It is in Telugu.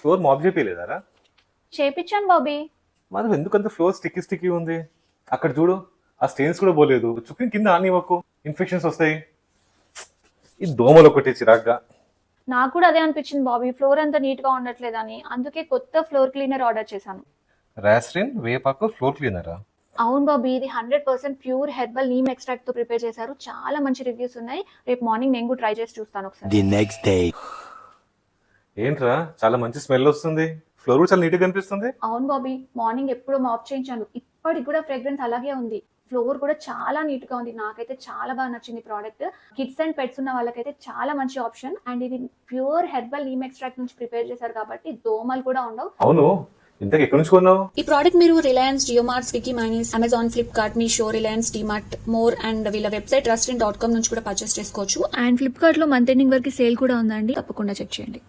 ఫ్లోర్ మాప్ చేయలేదారా? చేపించాను బాబీ. మరి ఎందుకంత ఫ్లోర్ స్టిక్కీ ఉంది? అక్కడ చూడు, ఆ స్టెయిన్స్ కూడా పోలేదు. చుక్కని కింద ఆనివ్వకు, ఇన్ఫెక్షన్స్ వస్తాయి. ఈ దోమలు ఒకటి చిరాగ్గా. నాకు కూడా అదే అనిపించింది బాబీ, ఫ్లోర్ అంతా నీట్ గా ఉండట్లేదని. అందుకే కొత్త ఫ్లోర్ క్లీనర్ ఆర్డర్ చేశాను. రాస్రిన్ వేపాకు ఫ్లోర్ క్లీనరా? అవును బాబీ, ఇది 100% ప్యూర్ హెర్బల్ నీమ్ ఎక్స్ట్రాక్ట్ తో ప్రిపేర్ చేశారు. చాలా మంచి రివ్యూస్ ఉన్నాయి. రేపు మార్నింగ్ నేను కూడా ట్రై చేసి చూస్తాను ఒకసారి. The next day. ఏంట్రా, చాలా మంచి స్మెల్ వస్తుంది. ఫ్లోర్ కూడా చాలా నీట్గా కనిపిస్తుంది. అవును బాబీ, మార్నింగ్ ఎప్పుడో మాప్ చేయించాను, ఇప్పటికి కూడా ఫ్రేగ్రెన్స్ అలాగే ఉంది. ఫ్లోర్ కూడా చాలా నీట్ గా ఉంది. నాకైతే చాలా బాగా నచ్చింది ప్రోడక్ట్. కిడ్స్ అండ్ పెట్స్ ఉన్న వాళ్ళకైతే చాలా మంచి ఆప్షన్. అండ్ ఇది ప్యూర్ హెర్బల్ నీమ్ ఎక్స్ట్రాక్ట్ నుంచి ప్రిపేర్ చేశారు కాబట్టి దోమలు కూడా ఉండవు. అవును, ఇంతకు ఎక్కడి నుంచి కొన్నావు? ఈ ప్రోడక్ట్ మీరు రిలయన్స్, జియో మార్ట్, స్విగ్గీ, మైనీస్, అమెజాన్, ఫ్లిప్కార్ట్, మీషో, రిలయన్స్, డిమార్ట్, మోర్ అండ్ వీళ్ళ వెబ్సైట్ restaurant.com నుంచి కూడా పర్చేస్ చేసుకోవచ్చు. అండ్ ఫ్లిప్కార్ట్ లో మంత్ ఎండింగ్ వరకు సేల్ కూడా ఉందండి, తప్పకుండా చెక్ చేయండి.